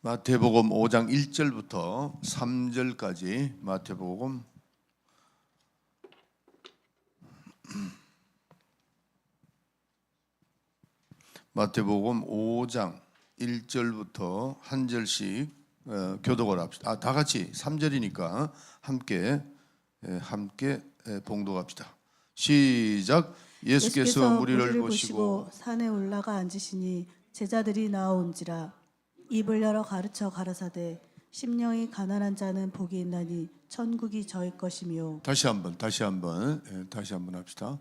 마태복음 5장 1절부터 3절까지 마태복음 5장 1절부터 한 절씩 교독을 합시다. 다 같이 3절이니까 함께 봉독합시다. 시작. 예수께서 무리를 보시고 산에 올라가 앉으시니 제자들이 나아온지라. 입을 열어 가르쳐 가라사대 심령이 가난한 자는 복이 있나니 천국이 저희 것이며. 다시 한번 합시다.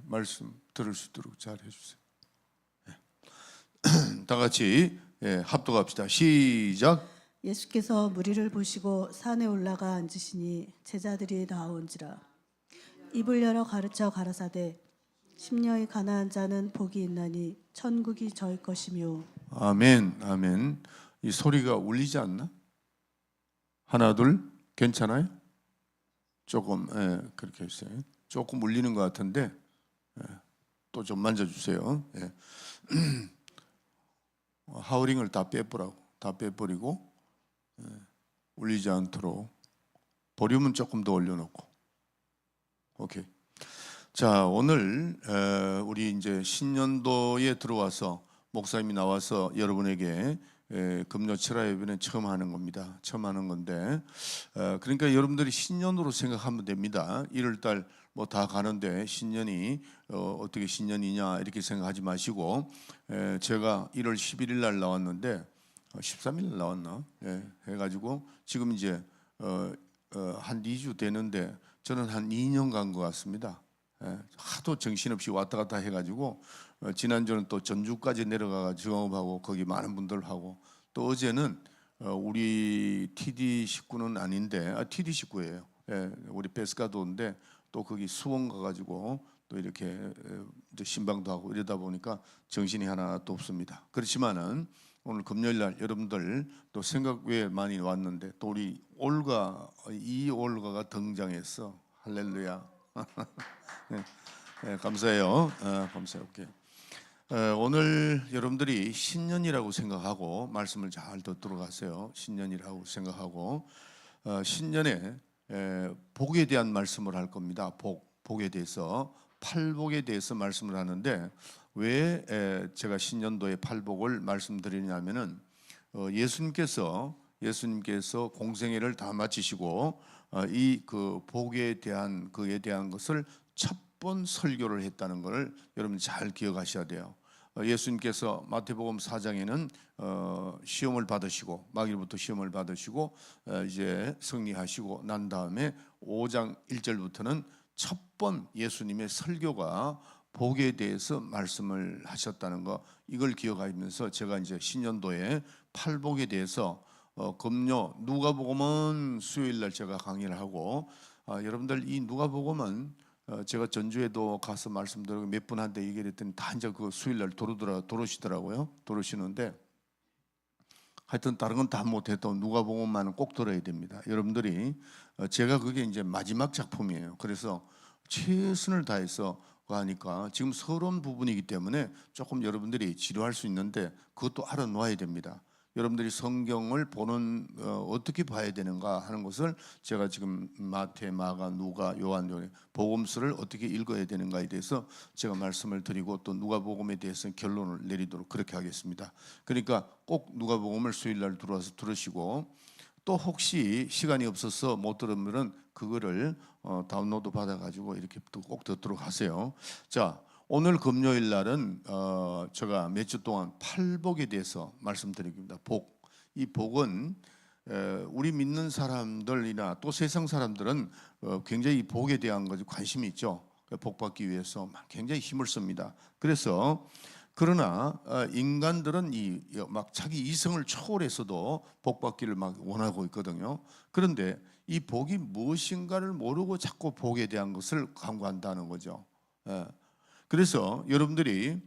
말씀 들을 수 있도록 잘 해주세요. 다 같이 합독합시다. 시작. 예수께서 무리를 보시고 산에 올라가 앉으시니 제자들이 나아온지라. 입을 열어 가르쳐 가라사대 심령이 가난한 자는 복이 있나니 천국이 저희 것이며. 아멘, 아멘. 이 소리가 울리지 않나? 하나, 둘, 괜찮아요? 조금 그렇게 했어요. 조금 울리는 것 같은데 또 좀 만져주세요. 하우링을 다 빼버리고 울리지 않도록 볼륨은 조금 더 올려놓고. 오케이. 자, 오늘 우리 이제 신년도에 들어와서 목사님이 나와서 여러분에게 금요 철야 예배는 처음 하는 겁니다. 처음 하는 건데 그러니까 여러분들이 신년으로 생각하면 됩니다. 1월달 뭐 다 가는데 신년이 어떻게 신년이냐 이렇게 생각하지 마시고 제가 1월 11일 날 나왔는데 13일 날 나왔나? 해가지고 지금 이제 한 2주 되는데 저는 한 2년 간 것 같습니다. 하도 정신없이 왔다 갔다 해가지고 지난주는 또 전주까지 내려가서 증업하고 거기 많은 분들 하고 또 어제는 우리 TD 식구는 아닌데 TD 식구예요. 우리 베스카도인데 또 거기 수원 가가지고 또 이렇게 신방도 하고 이러다 보니까 정신이 하나도 없습니다. 그렇지만은 오늘 금요일날 여러분들 또 생각 외에 많이 왔는데 또 우리 이올가가 등장했어. 할렐루야. 감사해요. 감사해요. 오늘 여러분들이 신년이라고 생각하고 말씀을 잘 듣도록 하세요. 신년이라고 생각하고 신년에 복에 대한 말씀을 할 겁니다. 복에 대해서 팔복에 대해서 말씀을 하는데 왜 제가 신년도에 팔복을 말씀드리냐면은 예수님께서 공생애를 다 마치시고 이 그 복에 대한 그에 대한 것을 첫 번 설교를 했다는 것을 여러분 잘 기억하셔야 돼요. 예수님께서 마태복음 4장에는 시험을 받으시고 마귀로부터 시험을 받으시고 이제 승리하시고 난 다음에 5장 1절부터는 첫 번 예수님의 설교가 복에 대해서 말씀을 하셨다는 거, 이걸 기억하면서 제가 이제 신년도에 팔복에 대해서 금요 누가복음은 수요일 날 제가 강의를 하고 여러분들 이 누가복음은 제가 전주에도 가서 말씀드리고 몇 분한테 얘기를 했더니 다 이제 그 수요일 날 도로시는데 하여튼 다른 건 다 못해도 누가복음만은 꼭 들어야 됩니다. 여러분들이 제가 그게 이제 마지막 작품이에요. 그래서 최선을 다해서 하니까 지금 서러운 부분이기 때문에 조금 여러분들이 지루할 수 있는데 그것도 알아놓아야 됩니다. 여러분들이 성경을 보는 어떻게 봐야 되는가 하는 것을 제가 지금 마태, 마가, 누가, 요한 복음서를 어떻게 읽어야 되는가에 대해서 제가 말씀을 드리고 또 누가복음에 대해서 결론을 내리도록 그렇게 하겠습니다. 그러니까 꼭 누가복음을 수요일 날 들어와서 들으시고 또 혹시 시간이 없어서 못 들으면은 그거를 다운로드 받아가지고 이렇게 꼭 듣도록 하세요. 자, 오늘 금요일 날은 제가 몇 주 동안 팔복에 대해서 말씀드리겠습니다. 이 복은 우리 믿는 사람들이나 또 세상 사람들은 굉장히 이 복에 대한 것에 관심이 있죠. 복 받기 위해서 굉장히 힘을 씁니다. 그러나 인간들은 막 자기 이성을 초월해서도 복 받기를 막 원하고 있거든요. 그런데 이 복이 무엇인가를 모르고 자꾸 복에 대한 것을 강구한다는 거죠. 그래서 여러분들이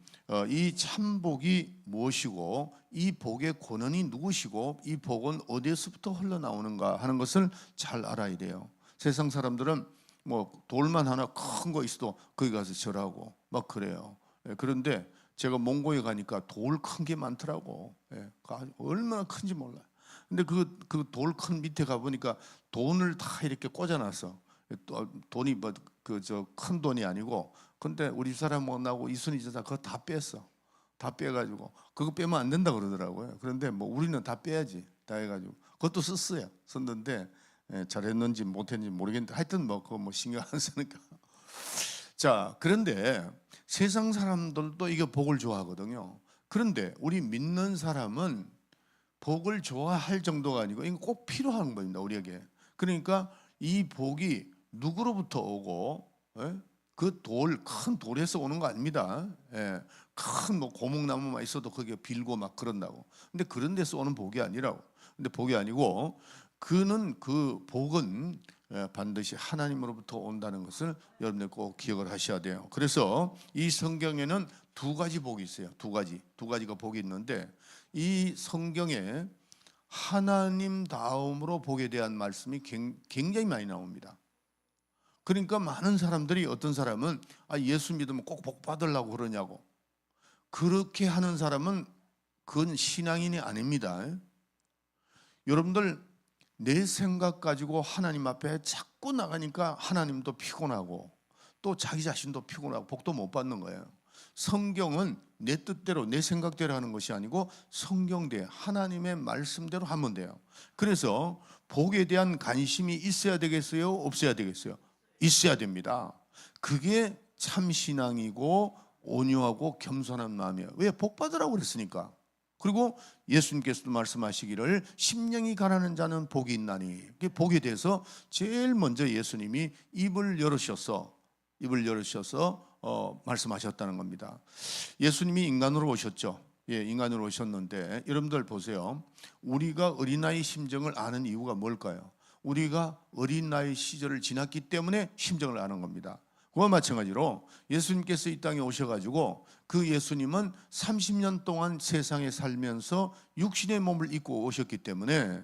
이 참복이 무엇이고 이 복의 권원이 누구시고 이 복은 어디에서부터 흘러나오는가 하는 것을 잘 알아야 돼요. 세상 사람들은 뭐 돌만 하나 큰 거 있어도 거기 가서 절하고 막 그래요. 그런데 제가 몽고에 가니까 돌 큰 게 많더라고. 예, 얼마나 큰지 몰라요. 근데 그 돌 큰 밑에 가 보니까 돈을 다 이렇게 꽂아놨어. 돈이 뭐 그 저 큰 돈이 아니고, 근데 우리 사람 만나고 이순희 지사 그거 다 뺐어. 다 빼가지고 그거 빼면 안 된다 그러더라고요. 그런데 뭐 우리는 다 빼야지. 다 해가지고 그것도 썼는데 잘했는지 못했는지 모르겠는데 하여튼 뭐 그거 뭐 신경 안 쓰니까. 자, 그런데 세상 사람들도 이게 복을 좋아하거든요. 그런데 우리 믿는 사람은 복을 좋아할 정도가 아니고 이거 꼭 필요한 겁니다, 우리에게. 그러니까 이 복이 누구로부터 오고, 그 큰 돌에서 오는 거 아닙니다. 큰 뭐 고목나무만 있어도 거기에 빌고 막 그런다고. 근데 그런 데서 오는 복이 아니라고. 근데 복이 아니고 그 복은 반드시 하나님으로부터 온다는 것을 여러분들 꼭 기억을 하셔야 돼요. 그래서 이 성경에는 두 가지 복이 있어요. 두 가지가 복이 있는데, 이 성경에 하나님 다음으로 복에 대한 말씀이 굉장히 많이 나옵니다. 그러니까 많은 사람들이, 어떤 사람은 예수 믿으면 꼭 복 받으려고 그러냐고, 그렇게 하는 사람은 그건 신앙인이 아닙니다. 여러분들 내 생각 가지고 하나님 앞에 자꾸 나가니까 하나님도 피곤하고 또 자기 자신도 피곤하고 복도 못 받는 거예요. 성경은 내 뜻대로 내 생각대로 하는 것이 아니고 성경대로 하나님의 말씀대로 하면 돼요. 그래서 복에 대한 관심이 있어야 되겠어요? 없어야 되겠어요? 있어야 됩니다. 그게 참 신앙이고 온유하고 겸손한 마음이에요. 왜? 복 받으라고 그랬으니까. 그리고 예수님께서도 말씀하시기를 심령이 가난한 자는 복이 있나니, 복에 대해서 제일 먼저 예수님이 입을 열으셔서 말씀하셨다는 겁니다. 예수님이 인간으로 오셨죠. 인간으로 오셨는데 여러분들 보세요. 우리가 어린아이 심정을 아는 이유가 뭘까요? 우리가 어린아이 시절을 지났기 때문에 심정을 아는 겁니다. 그와 마찬가지로 예수님께서 이 땅에 오셔가지고, 그 예수님은 30년 동안 세상에 살면서 육신의 몸을 입고 오셨기 때문에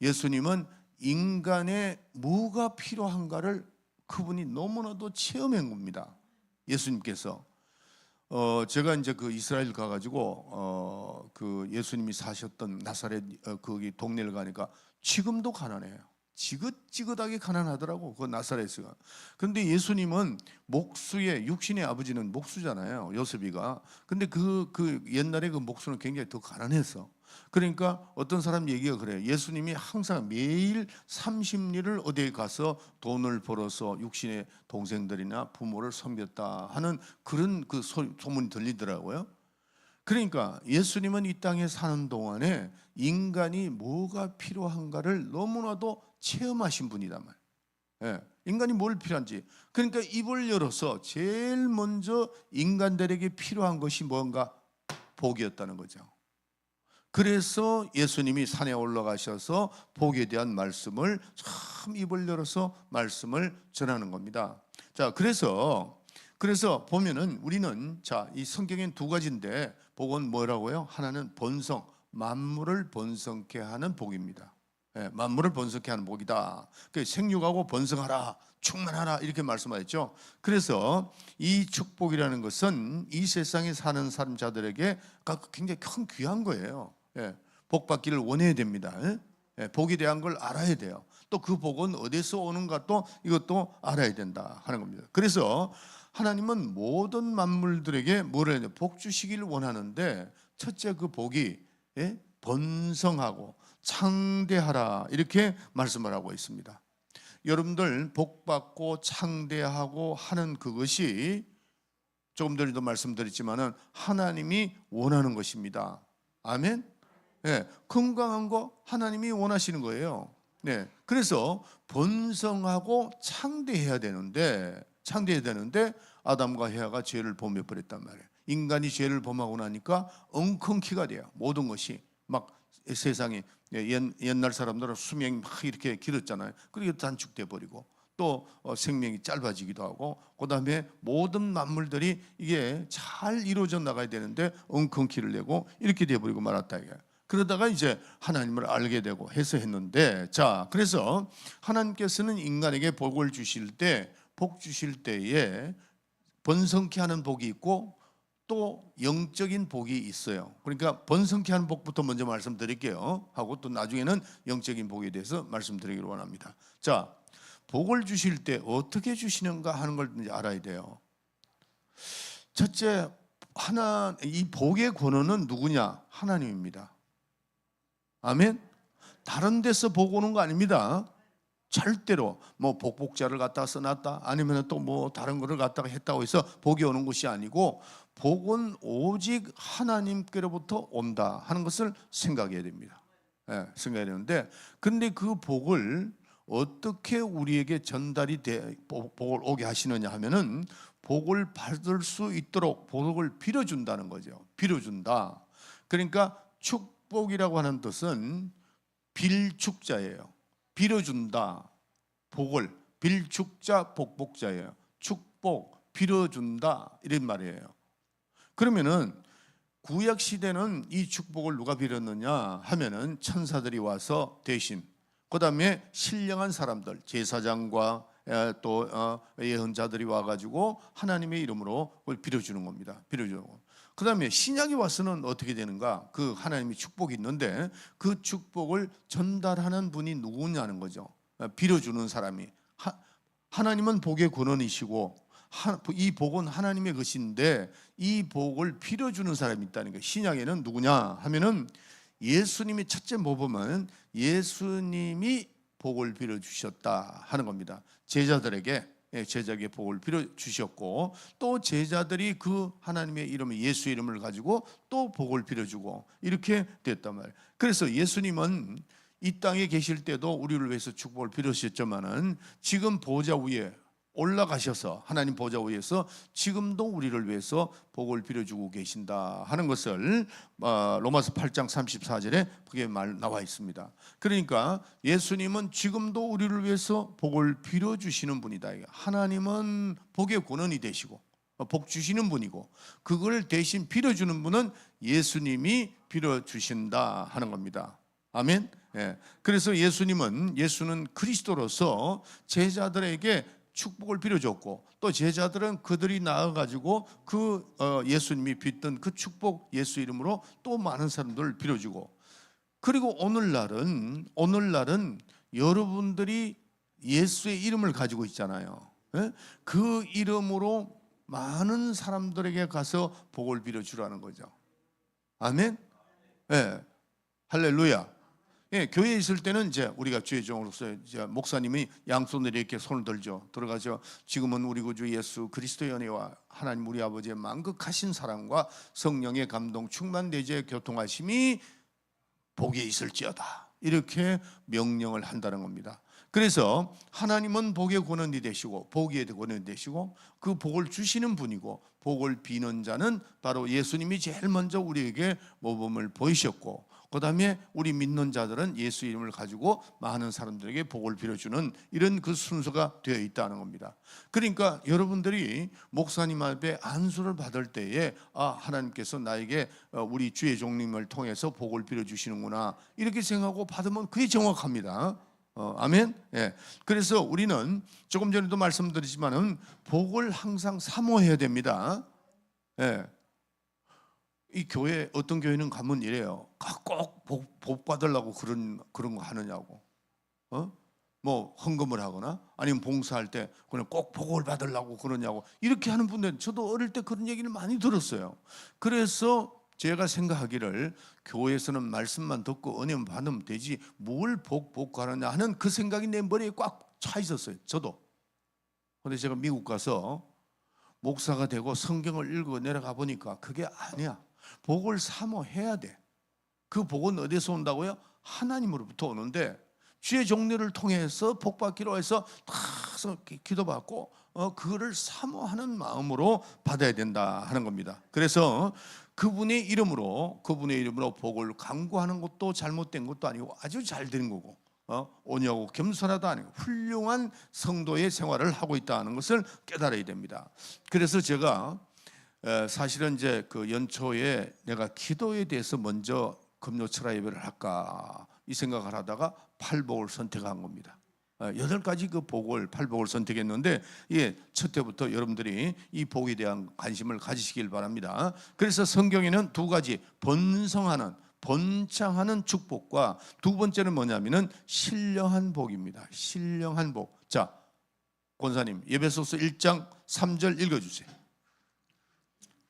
예수님은 인간의 뭐가 필요한가를 그분이 너무나도 체험한 겁니다. 예수님께서 제가 이제 그 이스라엘 가가지고 그 예수님이 사셨던 나사렛 거기 동네를 가니까 지금도 가난해요. 지긋지긋하게 가난하더라고, 그 나사렛가. 그런데 예수님은 목수의, 육신의 아버지는 목수잖아요, 요셉이가. 근데 그 옛날에 그 목수는 굉장히 더 가난했어. 그러니까 어떤 사람 얘기가 그래요. 예수님이 항상 매일 30리를 어디에 가서 돈을 벌어서 육신의 동생들이나 부모를 섬겼다 하는 그런 그 소문이 들리더라고요. 그러니까 예수님은 이 땅에 사는 동안에 인간이 뭐가 필요한가를 너무나도 체험하신 분이단 말이에요. 인간이 뭘 필요한지. 그러니까 입을 열어서 제일 먼저 인간들에게 필요한 것이 뭔가? 복이었다는 거죠. 그래서 예수님이 산에 올라가셔서 복에 대한 말씀을 참 입을 열어서 말씀을 전하는 겁니다. 자, 그래서 보면은 우리는, 자, 이 성경엔 두 가지인데, 복은 뭐라고요? 하나는 번성, 만물을 번성케 하는 복입니다. 만물을 번성케 하는 복이다. 생육하고 번성하라, 충만하라, 이렇게 말씀하셨죠. 그래서 이 축복이라는 것은 이 세상에 사는 사람자들에게 굉장히 큰 귀한 거예요. 복 받기를 원해야 됩니다. 복에 대한 걸 알아야 돼요. 또 그 복은 어디서 오는가, 또 이것도 알아야 된다 하는 겁니다. 그래서 하나님은 모든 만물들에게 뭐를 해야 돼요? 복 주시기를 원하는데, 첫째 그 복이 번성하고 창대하라, 이렇게 말씀을 하고 있습니다. 여러분들 복 받고 창대하고 하는 그것이 조금 전에도 말씀드렸지만은 하나님이 원하는 것입니다. 아멘. 건강한 거 하나님이 원하시는 거예요. 그래서 번성하고 창대해야 되는데 아담과 헤아가 죄를 범해 버렸단 말이에요. 인간이 죄를 범하고 나니까 엉겅퀴가 돼요. 모든 것이 막 세상에, 옛날 사람들은 수명이 막 이렇게 길었잖아요. 그게 단축돼 버리고, 또 생명이 짧아지기도 하고, 그 다음에 모든 만물들이 이게 잘 이루어져 나가야 되는데 엉겅퀴를 내고 이렇게 돼버리고 말았다 이거예요. 그러다가 이제 하나님을 알게 되고 해서 했는데, 자, 그래서 하나님께서는 인간에게 복을 주실 때, 복 주실 때에 번성케 하는 복이 있고 또 영적인 복이 있어요. 그러니까 번성케 하는 복부터 먼저 말씀드릴게요. 하고 또 나중에는 영적인 복에 대해서 말씀드리기를 원합니다. 자, 복을 주실 때 어떻게 주시는가 하는 걸 이제 알아야 돼요. 첫째, 이 복의 권원은 누구냐? 하나님입니다. 아멘. 다른 데서 복 오는 거 아닙니다. 절대로 뭐 복복자를 갖다가 써놨다 아니면 또 뭐 다른 거를 갖다가 했다고 해서 복이 오는 것이 아니고, 복은 오직 하나님께로부터 온다 하는 것을 생각해야 됩니다. 생각해야 되는데, 근데 그 복을 어떻게 우리에게 전달이 복을 오게 하시느냐 하면은, 복을 받을 수 있도록 복을 빌어준다는 거죠. 빌어준다. 그러니까 축복이라고 하는 뜻은 빌축자예요. 빌어준다. 복을 빌축자 복복자예요. 축복 빌어준다 이런 말이에요. 그러면은 구약 시대는 이 축복을 누가 빌었느냐 하면은 천사들이 와서 대신, 그다음에 신령한 사람들 제사장과 또 예언자들이 와가지고 하나님의 이름으로 그걸 빌어주는 겁니다. 빌어주는 거. 그다음에 신약이 와서는 어떻게 되는가? 그 하나님의 축복이 있는데 그 축복을 전달하는 분이 누구냐는 거죠. 빌어주는 사람이. 하나님은 복의 권원이시고 이 복은 하나님의 것인데 이 복을 빌어주는 사람이 있다는 거예요. 신약에는 누구냐 하면은 예수님이 첫째 뭐 보면 예수님이 복을 빌어주셨다 하는 겁니다. 제자에게 복을 빌어주셨고, 또 제자들이 그 하나님의 이름 예수 이름을 가지고 또 복을 빌어주고 이렇게 됐단 말이에요. 그래서 예수님은 이 땅에 계실 때도 우리를 위해서 축복을 빌어주셨지만은 지금 보좌 위에 올라가셔서 하나님 보좌 위에서 지금도 우리를 위해서 복을 빌어주고 계신다 하는 것을 로마서 8장 34절에 그게 나와 있습니다. 그러니까 예수님은 지금도 우리를 위해서 복을 빌어주시는 분이다. 하나님은 복의 권원이 되시고 복 주시는 분이고, 그걸 대신 빌어주는 분은 예수님이 빌어주신다 하는 겁니다. 아멘. 그래서 예수는 그리스도로서 제자들에게 축복을 빌어줬고, 또 제자들은 그들이 나아가지고 그 예수님이 빚던 그 축복 예수 이름으로 또 많은 사람들을 빌어주고, 그리고 오늘날은 여러분들이 예수의 이름을 가지고 있잖아요. 그 이름으로 많은 사람들에게 가서 복을 빌어주라는 거죠. 아멘. 할렐루야. 교회에 있을 때는 이제 우리가 주의 종으로서 이제 목사님이 양손으로 이렇게 손을 들어가죠. 지금은 우리 구주 예수 그리스도의 은혜와 하나님 우리 아버지의 만극하신 사랑과 성령의 감동 충만 내재 교통하심이 복에 있을지어다, 이렇게 명령을 한다는 겁니다. 그래서 하나님은 복의 권원이 되시고 복의 권원이 되시고 그 복을 주시는 분이고, 복을 비는 자는 바로 예수님이 제일 먼저 우리에게 모범을 보이셨고, 그 다음에 우리 믿는 자들은 예수 이름을 가지고 많은 사람들에게 복을 빌어주는 이런 그 순서가 되어 있다는 겁니다. 그러니까 여러분들이 목사님 앞에 안수를 받을 때에 하나님께서 나에게 우리 주의 종님을 통해서 복을 빌어주시는구나 이렇게 생각하고 받으면 그게 정확합니다. 아멘. 그래서 우리는 조금 전에도 말씀드리지만은 복을 항상 사모해야 됩니다. 이 교회 어떤 교회는 가면 이래요. 꼭 복 받으려고 그런 거 하느냐고. 뭐 헌금을 하거나 아니면 봉사할 때 그냥 꼭 복을 받으려고 그러냐고 이렇게 하는 분들, 저도 어릴 때 그런 얘기를 많이 들었어요. 그래서 제가 생각하기를 교회에서는 말씀만 듣고 은혜만 받으면 되지 뭘 복하느냐 하는 그 생각이 내 머리에 꽉 차 있었어요. 저도. 근데 제가 미국 가서 목사가 되고 성경을 읽어 내려가 보니까 그게 아니야. 복을 사모해야 돼. 그 복은 어디서 온다고요? 하나님으로부터 오는데, 주의 종류를 통해서 복 받기로 해서 다 기도받고 그거를 사모하는 마음으로 받아야 된다 하는 겁니다. 그래서 그분의 이름으로 복을 강구하는 것도 잘못된 것도 아니고 아주 잘 된 거고, 온유하고 겸손하도 아니고 훌륭한 성도의 생활을 하고 있다는 것을 깨달아야 됩니다. 그래서 제가 사실은 이제 그 연초에 내가 기도에 대해서 먼저 금요철야 예배를 할까 이 생각을 하다가 팔복을 선택한 겁니다. 8가지 그 복을 팔복을 선택했는데 첫 해부터 여러분들이 이 복에 대한 관심을 가지시길 바랍니다. 그래서 성경에는 2가지 번창하는 축복과 두 번째는 뭐냐면은 신령한 복입니다. 신령한 복. 자, 권사님 에베소서 1장 3절 읽어주세요.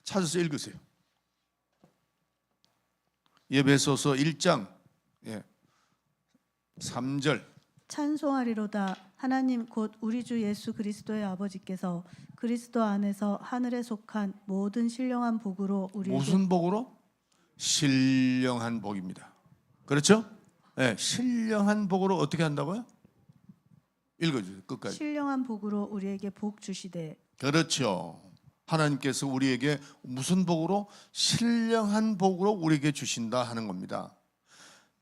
찾아서 읽으세요. 에베소서 1장 3절. 찬송하리로다. 하나님 곧 우리 주 예수 그리스도의 아버지께서 그리스도 안에서 하늘에 속한 모든 신령한 복으로 우리에게 무슨 복으로? 신령한 복입니다. 그렇죠? 네, 신령한 복으로 어떻게 한다고요? 읽어주세요. 끝까지. 신령한 복으로 우리에게 복 주시되. 그렇죠. 하나님께서 우리에게 무슨 복으로? 신령한 복으로 우리에게 주신다 하는 겁니다.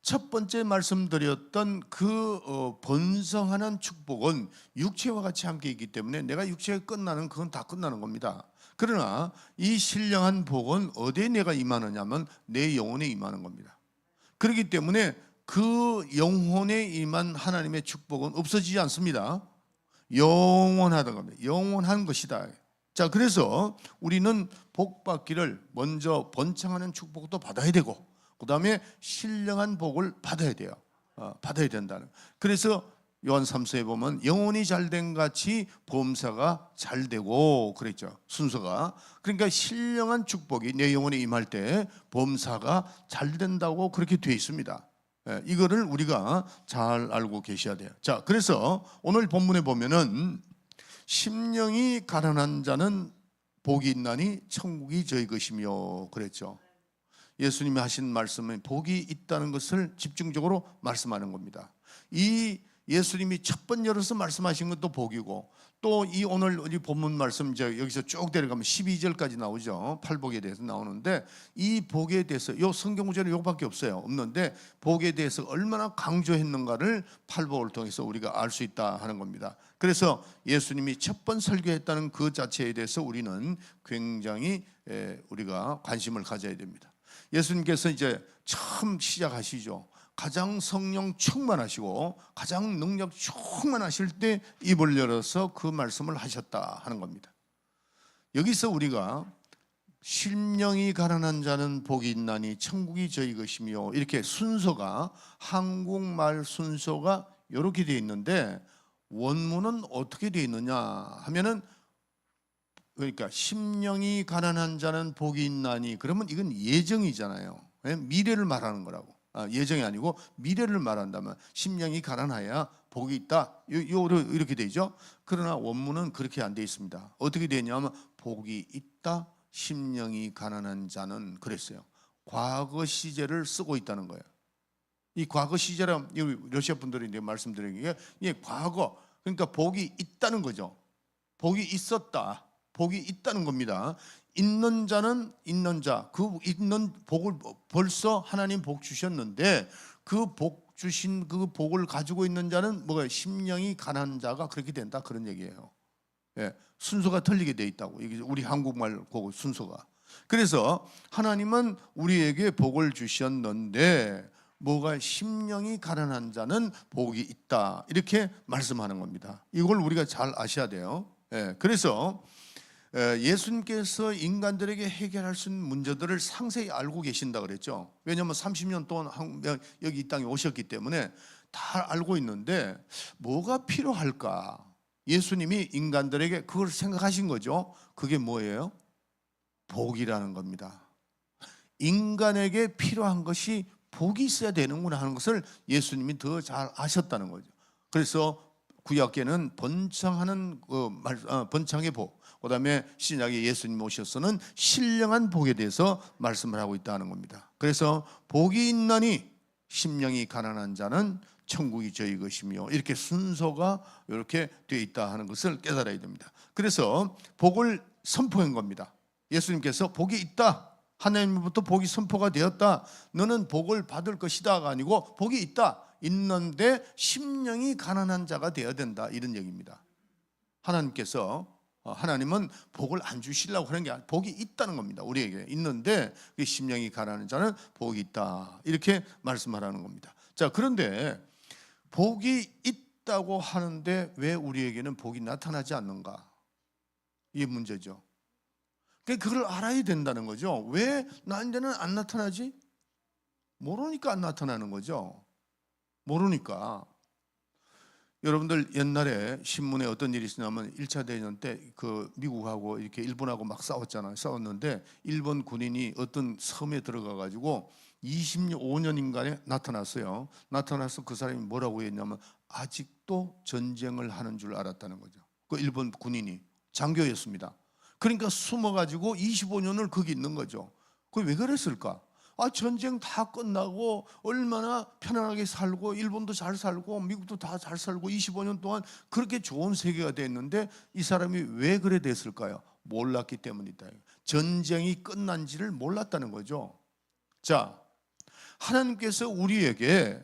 첫 번째 말씀드렸던 그 번성하는 축복은 육체와 같이 함께 있기 때문에 내가 육체가 끝나는 그건 다 끝나는 겁니다. 그러나 이 신령한 복은 어디에 내가 임하느냐면 내 영혼에 임하는 겁니다. 그렇기 때문에 그 영혼에 임한 하나님의 축복은 없어지지 않습니다. 영원하다는 겁니다. 영원한 것이다. 자, 그래서 우리는 복 받기를 먼저 번창하는 축복도 받아야 되고 그 다음에 신령한 복을 받아야 돼요. 받아야 된다는. 그래서 요한 3서에 보면 영혼이 잘된 같이 범사가 잘되고 그랬죠. 순서가. 그러니까 신령한 축복이 내 영혼에 임할 때 범사가 잘된다고 그렇게 되어 있습니다. 이거를 우리가 잘 알고 계셔야 돼요. 자, 그래서 오늘 본문에 보면은 심령이 가난한 자는 복이 있나니 천국이 저희 것이며 그랬죠. 예수님이 하신 말씀은 복이 있다는 것을 집중적으로 말씀하는 겁니다. 이 예수님이 첫 번 열어서 말씀하신 것도 복이고 또 이 오늘 우리 본문 말씀 이제 여기서 쭉 내려가면 12절까지 나오죠. 팔복에 대해서 나오는데 이 복에 대해서 이 성경 구절은 이거밖에 없는데 복에 대해서 얼마나 강조했는가를 팔복을 통해서 우리가 알 수 있다 하는 겁니다. 그래서 예수님이 첫 번 설교했다는 그 자체에 대해서 우리는 굉장히 우리가 관심을 가져야 됩니다. 예수님께서 이제 처음 시작하시죠. 가장 성령 충만하시고 가장 능력 충만하실 때 입을 열어서 그 말씀을 하셨다 하는 겁니다. 여기서 우리가 심령이 가난한 자는 복이 있나니 천국이 저희 것이며 이렇게 순서가 한국말 순서가 이렇게 되어 있는데 원문은 어떻게 되어 있느냐 하면은 그러니까 심령이 가난한 자는 복이 있나니 그러면 이건 예정이잖아요. 미래를 말하는 거라고. 예정이 아니고 미래를 말한다면 심령이 가난하야 복이 있다 이렇게 되죠. 그러나 원문은 그렇게 안 돼 있습니다. 어떻게 되냐면 복이 있다 심령이 가난한 자는 그랬어요. 과거 시제를 쓰고 있다는 거예요. 이 과거 시제란 러시아 분들이 이제 말씀드리는 게 과거 그러니까 복이 있다는 거죠. 복이 있었다. 복이 있다는 겁니다. 있는 자는 있는 자, 그 있는 복을 벌써 하나님 복 주셨는데 그 복 주신 그 복을 가지고 있는 자는 뭐가 심령이 가난한 자가 그렇게 된다 그런 얘기예요. 순서가 틀리게 돼 있다고. 이게 우리 한국말 그 순서가. 그래서 하나님은 우리에게 복을 주셨는데 뭐가 심령이 가난한 자는 복이 있다 이렇게 말씀하는 겁니다. 이걸 우리가 잘 아셔야 돼요. 그래서 예수님께서 인간들에게 해결할 수 있는 문제들을 상세히 알고 계신다 그랬죠. 왜냐하면 30년 동안 여기 이 땅에 오셨기 때문에 다 알고 있는데 뭐가 필요할까? 예수님이 인간들에게 그걸 생각하신 거죠. 그게 뭐예요? 복이라는 겁니다. 인간에게 필요한 것이 복이 있어야 되는구나 하는 것을 예수님이 더 잘 아셨다는 거죠. 그래서 구약계는 번창하는 번창의 복, 그다음에 신약에 예수님 오셔서는 신령한 복에 대해서 말씀을 하고 있다는 겁니다. 그래서 복이 있나니 심령이 가난한 자는 천국이 저희 것이며 이렇게 순서가 이렇게 되어 있다 하는 것을 깨달아야 됩니다. 그래서 복을 선포한 겁니다. 예수님께서 복이 있다. 하나님으로부터 복이 선포가 되었다. 너는 복을 받을 것이다가 아니고 복이 있다. 있는데 심령이 가난한 자가 되어야 된다 이런 얘기입니다. 하나님은 복을 안 주시려고 하는 게 아니라 복이 있다는 겁니다. 우리에게 있는데 그 심령이 가난한 자는 복이 있다 이렇게 말씀하라는 겁니다. 자, 그런데 복이 있다고 하는데 왜 우리에게는 복이 나타나지 않는가? 이게 문제죠. 그걸 알아야 된다는 거죠. 왜 나한테는 안 나타나지? 모르니까 안 나타나는 거죠. 모르니까. 여러분들 옛날에 신문에 어떤 일이 있었냐면 1차 대전 때 그 미국하고 이렇게 일본하고 막 싸웠잖아요. 싸웠는데 일본 군인이 어떤 섬에 들어가 가지고 25년인간에 나타났어요. 나타나서 그 사람이 뭐라고 했냐면 아직도 전쟁을 하는 줄 알았다는 거죠. 그 일본 군인이 장교였습니다. 그러니까 숨어 가지고 25년을 거기 있는 거죠. 그게 왜 그랬을까? 전쟁 다 끝나고 얼마나 편안하게 살고 일본도 잘 살고 미국도 다 잘 살고 25년 동안 그렇게 좋은 세계가 됐는데 이 사람이 왜 그래 됐을까요? 몰랐기 때문이다. 전쟁이 끝난지를 몰랐다는 거죠. 자, 하나님께서 우리에게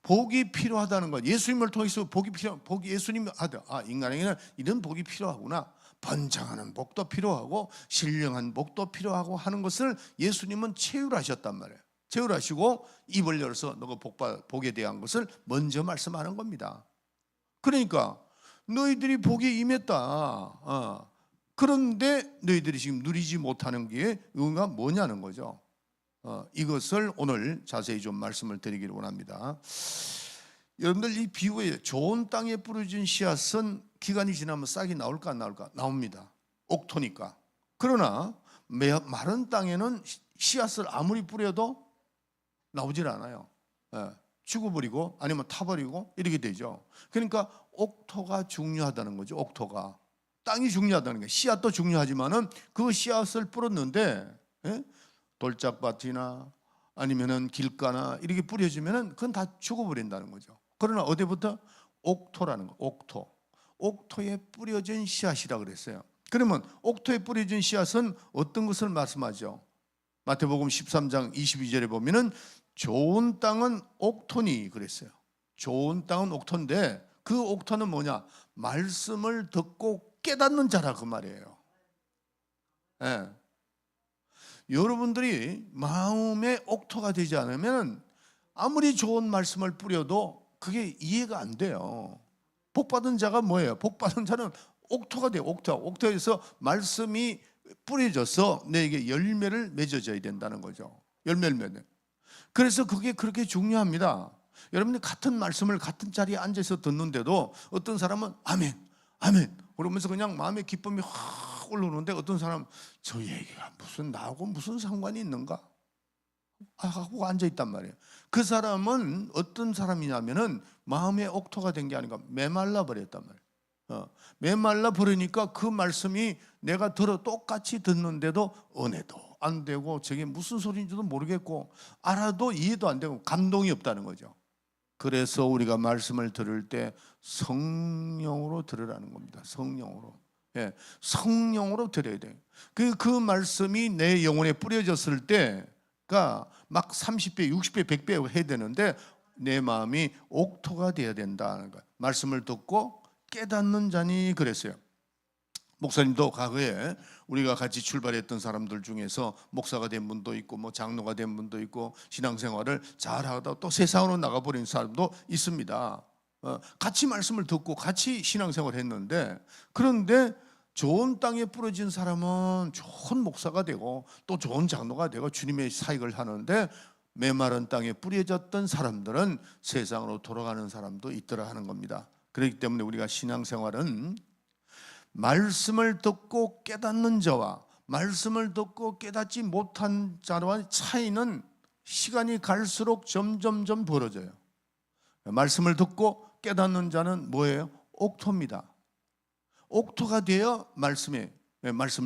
복이 필요하다는 것, 예수님을 통해서 복이 예수님이 하다. 인간에게는 이런 복이 필요하구나. 번창하는 복도 필요하고 신령한 복도 필요하고 하는 것을 예수님은 체휼하셨단 말이에요. 체휼하시고 입을 열어서 너가 복에 대한 것을 먼저 말씀하는 겁니다. 그러니까 너희들이 복에 임했다. 그런데 너희들이 지금 누리지 못하는 게 이유가 뭐냐는 거죠. 이것을 오늘 자세히 좀 말씀을 드리기를 원합니다. 여러분들 이 비유에 좋은 땅에 뿌려진 씨앗은 기간이 지나면 싹이 나올까 안 나올까? 나옵니다. 옥토니까. 그러나 마른 땅에는 씨앗을 아무리 뿌려도 나오질 않아요. 죽어버리고 아니면 타버리고 이렇게 되죠. 그러니까 옥토가 중요하다는 거죠. 옥토가. 땅이 중요하다는 거예요. 씨앗도 중요하지만은 그 씨앗을 뿌렸는데 돌짝밭이나 아니면은 길가나 이렇게 뿌려지면은 그건 다 죽어버린다는 거죠. 그러나 어디부터? 옥토라는 거. 옥토에 뿌려진 씨앗이라 그랬어요. 그러면 옥토에 뿌려진 씨앗은 어떤 것을 말씀하죠? 마태복음 13장 22절에 보면은 좋은 땅은 옥토니 그랬어요. 좋은 땅은 옥토인데 그 옥토는 뭐냐? 말씀을 듣고 깨닫는 자라 그 말이에요. 여러분들이 마음의 옥토가 되지 않으면 아무리 좋은 말씀을 뿌려도 그게 이해가 안 돼요. 복받은 자가 뭐예요? 복받은 자는 옥토가 돼요. 옥토에서 말씀이 뿌려져서 내게 열매를 맺어져야 된다는 거죠. 열매를 맺는. 그래서 그게 그렇게 중요합니다. 여러분이 같은 말씀을 같은 자리에 앉아서 듣는데도 어떤 사람은 아멘, 아멘 그러면서 그냥 마음의 기쁨이 확 올라오는데 어떤 사람은 저 얘기가 나하고 무슨 상관이 있는가? 하고 앉아있단 말이에요. 그 사람은 어떤 사람이냐면은 마음의 옥토가 된 게 아니라 메말라 버렸단 말이에요. 메말라 버리니까 그 말씀이 내가 똑같이 듣는데도 은혜도 안 되고 저게 무슨 소리인지도 모르겠고 알아도 이해도 안 되고 감동이 없다는 거죠. 그래서 우리가 말씀을 들을 때 성령으로 들으라는 겁니다. 성령으로 들어야 돼요. 그 말씀이 내 영혼에 뿌려졌을 때가 막 30배, 60배, 100배 해야 되는데 내 마음이 옥토가 되어야 된다는 거예요. 말씀을 듣고 깨닫는 자니 그랬어요. 목사님도 과거에 우리가 같이 출발했던 사람들 중에서 목사가 된 분도 있고 뭐 장로가 된 분도 있고 신앙생활을 잘하다 또 세상으로 나가버린 사람도 있습니다. 같이 말씀을 듣고 같이 신앙생활을 했는데 그런데 좋은 땅에 뿌려진 사람은 좋은 목사가 되고 또 좋은 장로가 되고 주님의 사역을 하는데 메마른 땅에 뿌려졌던 사람들은 세상으로 돌아가는 사람도 있더라 하는 겁니다. 그렇기 때문에 우리가 신앙생활은 말씀을 듣고 깨닫는 자와 말씀을 듣고 깨닫지 못한 자와의 차이는 시간이 갈수록 점점점 벌어져요. 말씀을 듣고 깨닫는 자는 뭐예요? 옥토입니다. 옥토가 되어 말씀을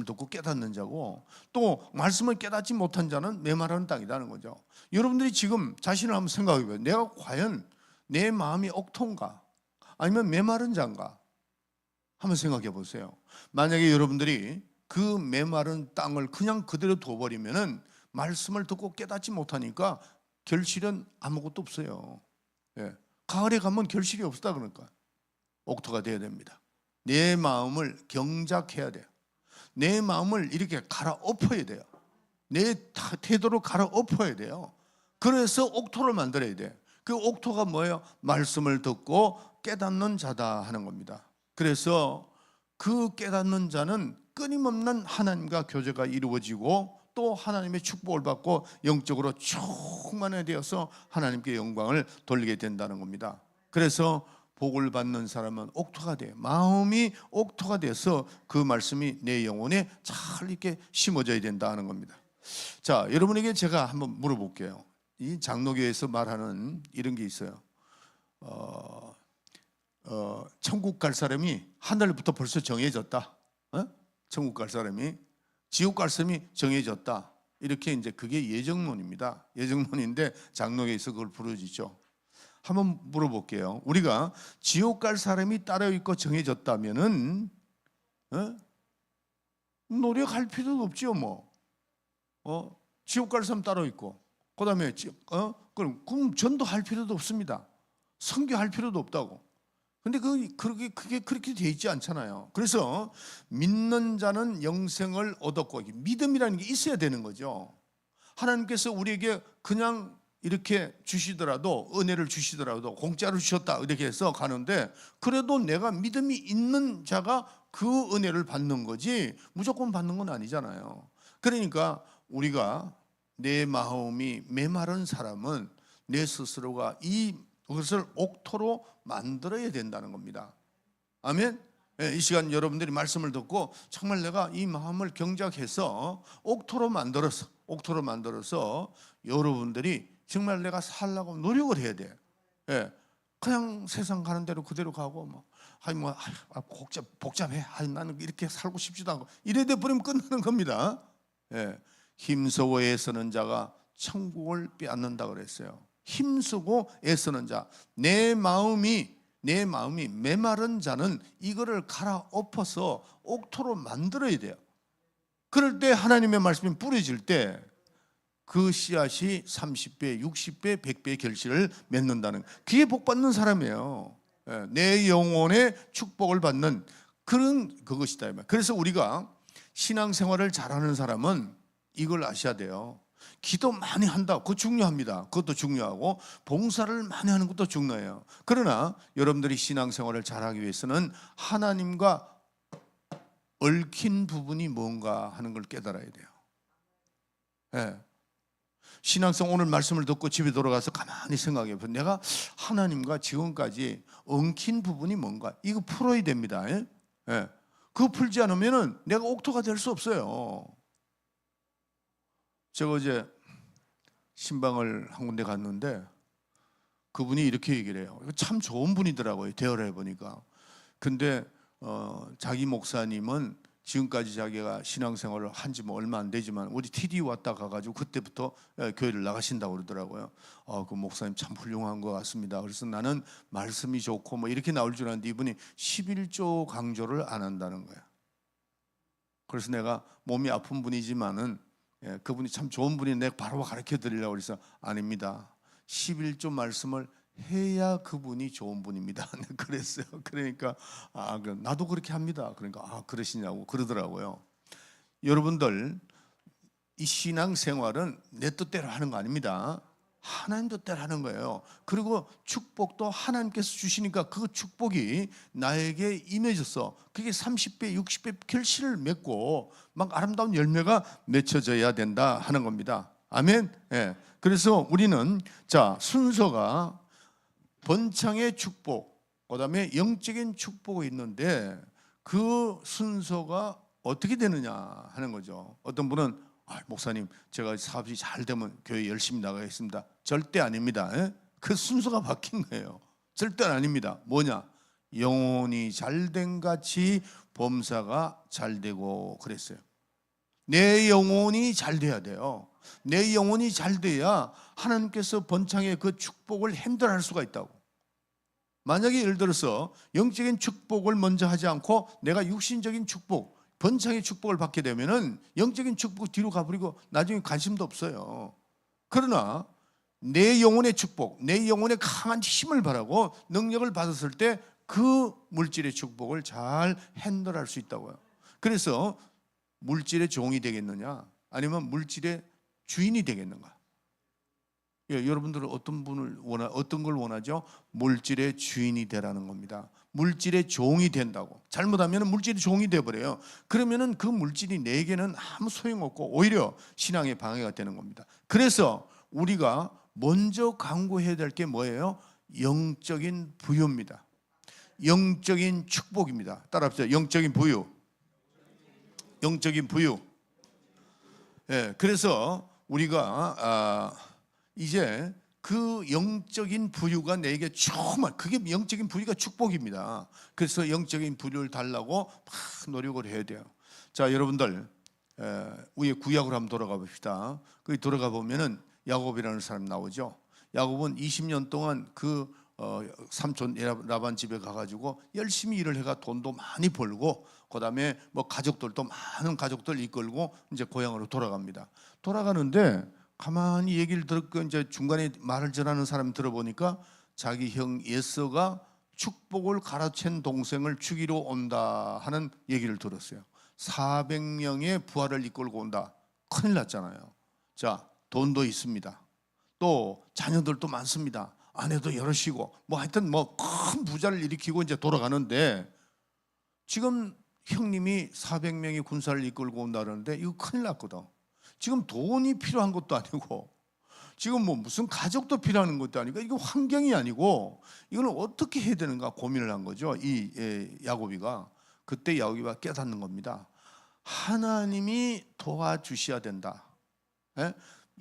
듣고 깨닫는 자고 또 말씀을 깨닫지 못한 자는 메마른 땅이라는 거죠. 여러분들이 지금 자신을 한번 생각해 보세요. 내가 과연 내 마음이 옥토인가 아니면 메마른 자인가 한번 생각해 보세요. 만약에 여러분들이 그 메마른 땅을 그냥 그대로 둬버리면은 말씀을 듣고 깨닫지 못하니까 결실은 아무것도 없어요. 가을에 가면 결실이 없다 그러니까 옥토가 돼야 됩니다. 내 마음을 경작해야 돼요. 내 마음을 이렇게 갈아엎어야 돼요. 내 태도로 갈아엎어야 돼요. 그래서 옥토를 만들어야 돼요. 그 옥토가 뭐예요? 말씀을 듣고 깨닫는 자다 하는 겁니다. 그래서 그 깨닫는 자는 끊임없는 하나님과 교제가 이루어지고 또 하나님의 축복을 받고 영적으로 충만해되어서 하나님께 영광을 돌리게 된다는 겁니다. 그래서 복을 받는 사람은 옥토가 돼요. 마음이 옥토가 돼서 그 말씀이 내 영혼에 잘 이렇게 심어져야 된다는 겁니다. 자, 여러분에게 제가 한번 물어볼게요. 이 장로교에서 말하는 이런 게 있어요. 천국 갈 사람이 하늘부터 벌써 정해졌다. 천국 갈 사람이, 지옥 갈 사람이 정해졌다. 이렇게 이제 그게 예정론입니다. 예정론인데 장로교에서 그걸 부르짖죠. 한번 물어볼게요. 우리가 지옥 갈 사람이 따로 있고 정해졌다면은 노력할 필요도 없지요, 뭐. 지옥 갈 사람 따로 있고, 그다음에 그럼 전도할 필요도 없습니다. 선교할 필요도 없다고. 근데 그게 그렇게 돼 있지 않잖아요. 그래서 믿는 자는 영생을 얻었고, 믿음이라는 게 있어야 되는 거죠. 하나님께서 우리에게 그냥 이렇게 주시더라도, 은혜를 주시더라도 공짜로 주셨다 이렇게 해서 가는데, 그래도 내가 믿음이 있는 자가 그 은혜를 받는 거지 무조건 받는 건 아니잖아요. 그러니까 우리가, 내 마음이 메마른 사람은 내 스스로가 이것을 옥토로 만들어야 된다는 겁니다. 아멘. 이 시간 여러분들이 말씀을 듣고 정말 내가 이 마음을 경작해서 옥토로 만들어서 여러분들이 정말 내가 살려고 노력을 해야 돼. 그냥 세상 가는 대로 그대로 가고 복잡해. 나는 이렇게 살고 싶지도 않고 이래 돼 버리면 끝나는 겁니다. 힘쓰고 애쓰는 자가 천국을 빼앗는다 그랬어요. 힘쓰고 애쓰는 자, 내 마음이 메마른 자는 이거를 갈아엎어서 옥토로 만들어야 돼요. 그럴 때 하나님의 말씀이 뿌려질 때 그 씨앗이 30배, 60배, 100배의 결실을 맺는다는, 그게 복 받는 사람이에요. 내 영혼의 축복을 받는 그것이다. 그래서 우리가 신앙생활을 잘하는 사람은 이걸 아셔야 돼요. 기도 많이 한다, 그거 중요합니다. 그것도 중요하고 봉사를 많이 하는 것도 중요해요. 그러나 여러분들이 신앙생활을 잘하기 위해서는 하나님과 얽힌 부분이 뭔가 하는 걸 깨달아야 돼요. 신앙생 오늘 말씀을 듣고 집에 돌아가서 가만히 생각해 보면 내가 하나님과 지금까지 엉킨 부분이 뭔가, 이거 풀어야 됩니다. 그거 풀지 않으면 내가 옥토가 될 수 없어요. 제가 어제 신방을 한 군데 갔는데 그분이 이렇게 얘기를 해요. 참 좋은 분이더라고요, 대화를 해보니까. 근데 자기 목사님은 지금까지 자기가 신앙생활을 한지 뭐 얼마 안 되지만 우리 TD 왔다 가가지고 그때부터 교회를 나가신다고 그러더라고요. 그 목사님 참 훌륭한 것 같습니다. 그래서 나는 말씀이 좋고 뭐 이렇게 나올 줄 알았는데 이분이 11조 강조를 안 한다는 거예요. 그래서 내가 몸이 아픈 분이지만은 그분이 참 좋은 분이 내가 바로 가르쳐 드리려고 그래서 아닙니다. 11조 말씀을 해야 그분이 좋은 분입니다. 그랬어요. 그러니까 나도 그렇게 합니다. 그러니까 그러시냐고 그러더라고요. 여러분들, 이 신앙생활은 내 뜻대로 하는 거 아닙니다. 하나님 뜻대로 하는 거예요. 그리고 축복도 하나님께서 주시니까 그 축복이 나에게 임해져서 그게 30배, 60배 결실을 맺고 막 아름다운 열매가 맺혀져야 된다 하는 겁니다. 아멘. 그래서 우리는 순서가 번창의 축복, 그다음에 영적인 축복이 있는데 그 순서가 어떻게 되느냐 하는 거죠. 어떤 분은 목사님, 제가 사업이 잘 되면 교회 열심히 나가겠습니다. 절대 아닙니다. 그 순서가 바뀐 거예요. 절대 아닙니다. 뭐냐? 영혼이 잘된 같이 범사가 잘 되고 그랬어요. 내 영혼이 잘 돼야 돼요. 내 영혼이 잘 돼야 하나님께서 번창의 그 축복을 핸들할 수가 있다고. 만약에 예를 들어서 영적인 축복을 먼저 하지 않고 내가 육신적인 축복, 번창의 축복을 받게 되면은 영적인 축복 뒤로 가버리고 나중에 관심도 없어요. 그러나 내 영혼의 축복, 내 영혼의 강한 힘을 바라고 능력을 받았을 때 그 물질의 축복을 잘 핸들할 수 있다고요. 그래서 물질의 종이 되겠느냐 아니면 물질의 주인이 되겠는가? 예, 여러분들은 어떤 걸 원하죠? 물질의 주인이 되라는 겁니다. 물질의 종이 된다고. 잘못하면 물질의 종이 돼버려요. 그러면은 그 물질이 내게는 아무 소용없고 오히려 신앙의 방해가 되는 겁니다. 그래서 우리가 먼저 강구해야 될 게 뭐예요? 영적인 부유입니다. 영적인 축복입니다. 따라합시다. 영적인 부유. 영적인 부유. 예, 그래서 우리가 이제 그 영적인 부유가 내게 정말 그게 영적인 부유가 축복입니다. 그래서 영적인 부유를 달라고 막 노력을 해야 돼요. 자, 여러분들 우리 구약으로 한번 돌아가 봅시다. 거기 돌아가 보면은 야곱이라는 사람 나오죠. 야곱은 20년 동안 그 삼촌 라반 집에 가가지고 열심히 일을 해가 돈도 많이 벌고, 그다음에 뭐 가족들도 많은 가족들 이끌고 이제 고향으로 돌아갑니다. 돌아가는데 가만히 얘기를 듣고 이제 중간에 말을 전하는 사람 들어보니까 자기 형 예서가 축복을 가로챈 동생을 죽이러 온다 하는 얘기를 들었어요. 400명의 부하를 이끌고 온다. 큰일 났잖아요. 자, 돈도 있습니다. 또 자녀들도 많습니다. 아내도 여럿이고 뭐 하여튼 뭐 큰 부자를 일으키고 이제 돌아가는데, 지금 형님이 400명의 군사를 이끌고 온다 그러는데 이거 큰일 났거든. 지금 돈이 필요한 것도 아니고 지금 뭐 무슨 가족도 필요한 것도 아니고 이거 환경이 아니고 이걸 어떻게 해야 되는가 고민을 한 거죠. 이 야곱이가. 그때 야곱이가 깨닫는 겁니다. 하나님이 도와주셔야 된다. 예?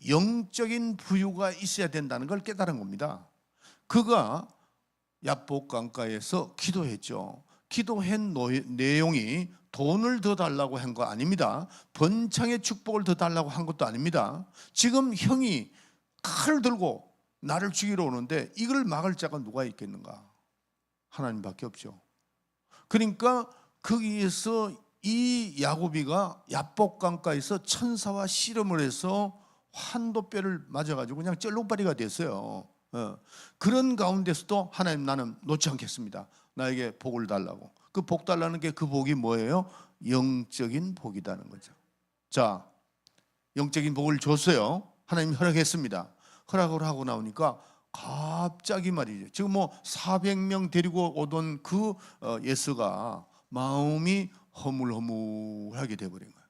영적인 부유가 있어야 된다는 걸 깨달은 겁니다. 그가 야복 강가에서 기도했죠. 기도한 내용이 돈을 더 달라고 한 거 아닙니다. 번창의 축복을 더 달라고 한 것도 아닙니다. 지금 형이 칼을 들고 나를 죽이러 오는데 이걸 막을 자가 누가 있겠는가? 하나님밖에 없죠. 그러니까 거기에서 이 야곱이가 야복 강가에서 천사와 씨름을 해서 환도뼈를 맞아가지고 그냥 쩔룩바리가 됐어요. 그런 가운데서도 하나님, 나는 놓지 않겠습니다. 나에게 복을 달라고. 그 복 달라는 게, 그 복이 뭐예요? 영적인 복이라는 거죠. 자, 영적인 복을 줬어요. 하나님 허락했습니다. 허락을 하고 나오니까 갑자기 말이죠. 지금 뭐 400명 데리고 오던 그 예스가 마음이 허물허물하게 돼버린 거예요.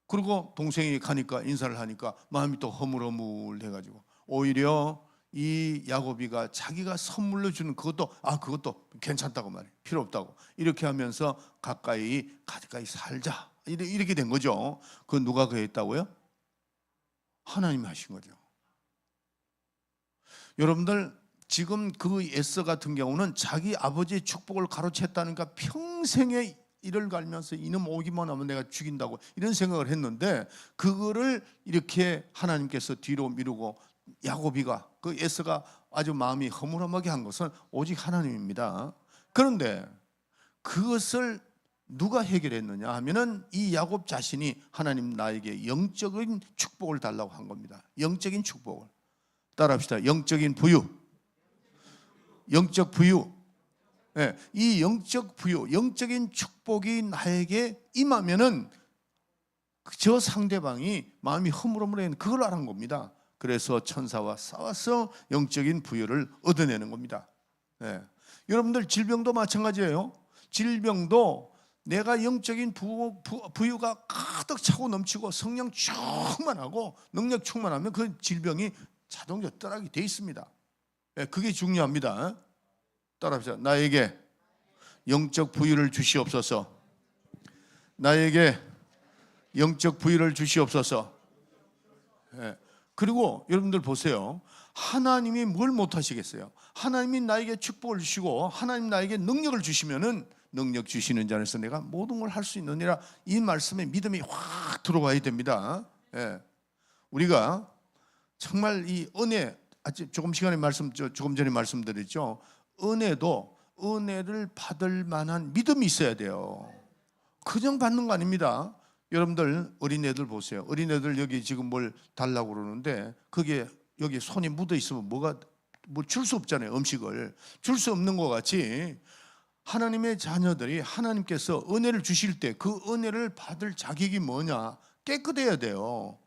그리고 동생이 가니까, 인사를 하니까 마음이 또 허물허물해가지고 오히려 이 야곱이가 자기가 선물로 주는 그것도 괜찮다고 말해요. 필요 없다고. 이렇게 하면서 가까이 살자, 이렇게 된 거죠. 그 누가 그랬다고요? 하나님이 하신 거죠. 여러분들, 지금 그 에서 같은 경우는 자기 아버지의 축복을 가로챘다니까 평생에 이를 갈면서 이놈 오기만 하면 내가 죽인다고 이런 생각을 했는데, 그거를 이렇게 하나님께서 뒤로 미루고 야곱이가, 그 에서가 아주 마음이 허물허물하게 한 것은 오직 하나님입니다. 그런데 그것을 누가 해결했느냐 하면은 이 야곱 자신이 하나님 나에게 영적인 축복을 달라고 한 겁니다. 영적인 축복을. 따라합시다. 영적인 부유. 영적 부유. 네, 이 영적 부유, 영적인 축복이 나에게 임하면은 저 상대방이 마음이 허물허물해는 그걸 알은 겁니다. 그래서 천사와 싸워서 영적인 부유를 얻어내는 겁니다. 네. 여러분들, 질병도 마찬가지예요. 질병도 내가 영적인 부유가 가득 차고 넘치고 성령 충만하고 능력 충만하면 그 질병이 자동적으로 떠나게 돼 있습니다. 네, 그게 중요합니다. 따라합시다. 나에게 영적 부유를 주시옵소서. 나에게 영적 부유를 주시옵소서. 네. 그리고 여러분들 보세요. 하나님이 뭘 못하시겠어요? 하나님이 나에게 축복을 주시고 하나님 나에게 능력을 주시면은, 능력 주시는 자에서 내가 모든 걸 할 수 있느니라, 이 말씀에 믿음이 확 들어와야 됩니다. 예. 우리가 정말 이 은혜, 조금 전에 말씀드렸죠. 은혜도 은혜를 받을 만한 믿음이 있어야 돼요. 그냥 받는 거 아닙니다. 여러분들, 어린애들 보세요. 어린애들 여기 지금 뭘 달라고 그러는데 그게 여기 손이 묻어 있으면 뭐 줄 수 없잖아요. 음식을 줄 수 없는 것 같이 하나님의 자녀들이 하나님께서 은혜를 주실 때 그 은혜를 받을 자격이 뭐냐? 깨끗해야 돼요.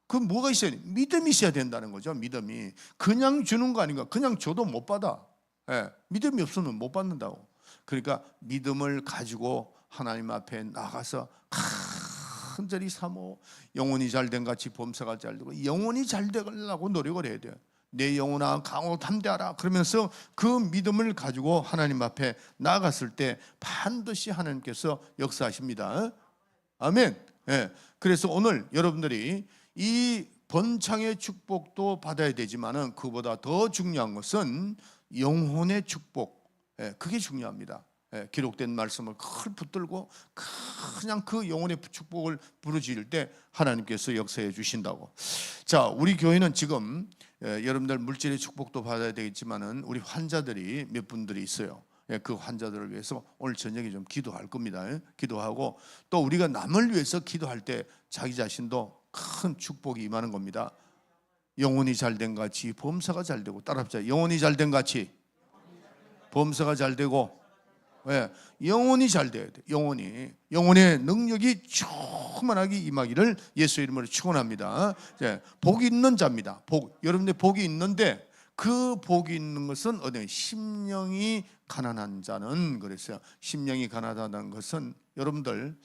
그 뭐가 있어야 돼? 믿음이 있어야 된다는 거죠. 믿음이. 그냥 주는 거 아닌가? 그냥 줘도 못 받아. 예, 믿음이 없으면 못 받는다고. 그러니까 믿음을 가지고 하나님 앞에 나가서 간절히 사모, 영혼이 잘된 같이 범사가 잘되고, 영혼이 잘되려고 노력을 해야 돼요. 내 영혼아 강하고 담대하라 그러면서 그 믿음을 가지고 하나님 앞에 나아갔을 때 반드시 하나님께서 역사하십니다. 아멘. 예. 그래서 오늘 여러분들이 이 번창의 축복도 받아야 되지만은 그보다 더 중요한 것은 영혼의 축복. 예, 그게 중요합니다. 예, 기록된 말씀을 큰 붙들고 그냥 그 영혼의 축복을 부르짖을 때 하나님께서 역사해 주신다고. 자, 우리 교회는 지금 여러분들 물질의 축복도 받아야 되겠지만은 우리 환자들이 몇 분들이 있어요. 예, 그 환자들을 위해서 오늘 저녁에 좀 기도할 겁니다. 예? 기도하고 또 우리가 남을 위해서 기도할 때 자기 자신도 큰 축복이 임하는 겁니다. 영혼이 잘된 같이 범사가 잘되고, 따라합시다. 영혼이 잘된 같이 범사가 잘되고. 예, 영혼이 잘돼야 돼. 영혼의 능력이 충만하게 임하기를 예수 이름으로 축원합니다. 예, 복이 있는 자입니다. 여러분들 복이 있는데 그 복이 있는 것은 어디? 심령이 가난한 자는 그랬어요. 심령이 가난하다는 것은 여러분들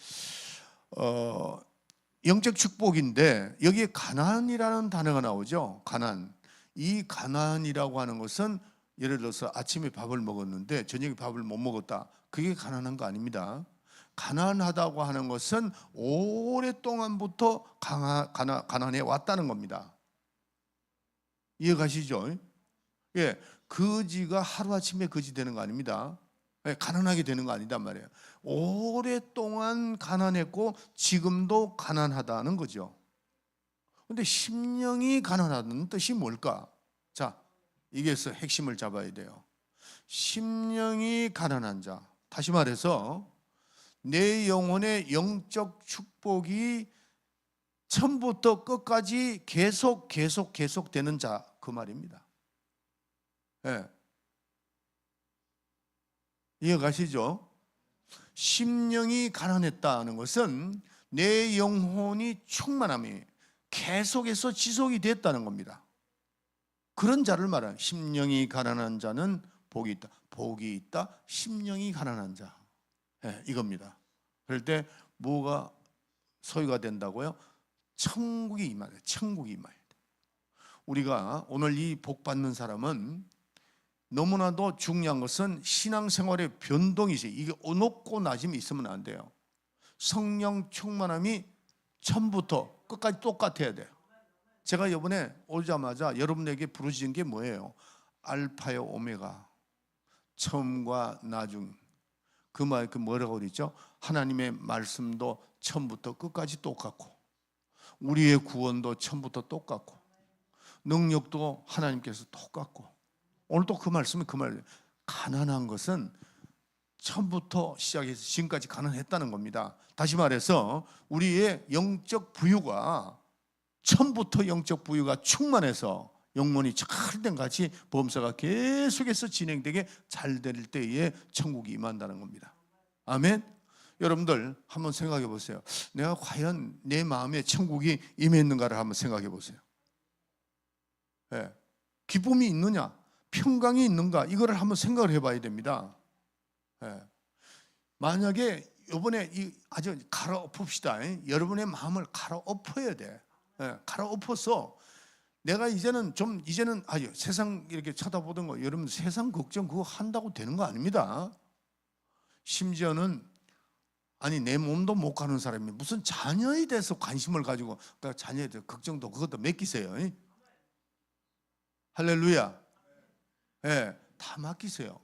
영적 축복인데 여기에 가난이라는 단어가 나오죠. 가난. 이 가난이라고 하는 것은 예를 들어서 아침에 밥을 먹었는데 저녁에 밥을 못 먹었다. 그게 가난한 거 아닙니다. 가난하다고 하는 것은 오랫동안부터 가난해 왔다는 겁니다. 이해가시죠? 예, 거지가 하루아침에 거지 되는 거 아닙니다. 예, 가난하게 되는 거 아니단 말이에요. 오랫동안 가난했고 지금도 가난하다는 거죠. 근데 심령이 가난하다는 뜻이 뭘까? 자, 이게서 핵심을 잡아야 돼요. 심령이 가난한 자. 다시 말해서 내 영혼의 영적 축복이 처음부터 끝까지 계속 되는 자, 그 말입니다. 예. 이해가시죠? 심령이 가난했다는 것은 내 영혼이 충만함이 계속해서 지속이 됐다는 겁니다. 그런 자를 말하는, 심령이 가난한 자는 복이 있다. 복이 있다. 심령이 가난한 자. 네, 이겁니다. 그럴 때 뭐가 소유가 된다고요? 천국이 임해야 돼. 천국이 임해야 돼. 우리가 오늘 이 복 받는 사람은 너무나도 중요한 것은 신앙생활의 변동이지. 이게 높고 낮음이 있으면 안 돼요. 성령 충만함이 처음부터 끝까지 똑같아야 돼요. 제가 이번에 오자마자 여러분에게 부르짖은 게 뭐예요? 알파요 오메가, 처음과 나중. 그 말 그 뭐라고 그랬죠? 하나님의 말씀도 처음부터 끝까지 똑같고, 우리의 구원도 처음부터 똑같고, 능력도 하나님께서 똑같고. 오늘 또 그 말씀이 그 말, 가난한 것은 처음부터 시작해서 지금까지 가난했다는 겁니다. 다시 말해서 우리의 영적 부유가 처음부터 영적 부유가 충만해서 영혼이 잘된 같이 범사가 계속해서 진행되게 잘 될 때에 천국이 임한다는 겁니다. 아멘. 여러분들 한번 생각해 보세요. 내가 과연 내 마음에 천국이 임했는가를 한번 생각해 보세요. 네. 기쁨이 있느냐, 평강이 있는가, 이거를 한번 생각을 해봐야 됩니다. 네. 만약에 이번에 아주 갈아엎읍시다. 여러분의 마음을 갈아엎어야 돼. 네. 갈아엎어서 내가 이제는 세상 이렇게 쳐다보던 거, 여러분 세상 걱정 그거 한다고 되는 거 아닙니다. 심지어는 내 몸도 못 가는 사람이 무슨 자녀에 대해서 관심을 가지고 자녀에 대해서 걱정도 그것도 맡기세요. 할렐루야. 예, 다 맡기세요.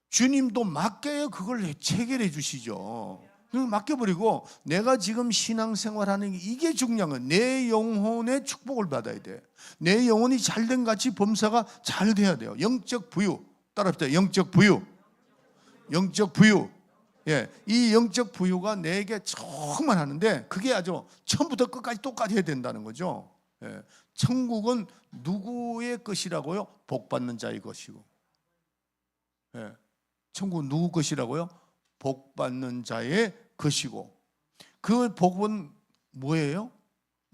주님도 맡겨야 그걸 체결해 주시죠. 맡겨버리고 내가 지금 신앙생활하는 이게 중요한 거야. 내 영혼의 축복을 받아야 돼. 내 영혼이 잘된 같이 범사가 잘 돼야 돼요. 영적 부유. 따라합시다. 영적 부유. 영적 부유. 예, 이 영적 부유가 내게 정말 하는데 그게 아주 처음부터 끝까지 똑같이 해야 된다는 거죠. 예, 천국은 누구의 것이라고요? 복 받는 자의 것이고. 예, 천국은 누구 것이라고요? 복 받는 자의 것이고. 그 복은 뭐예요?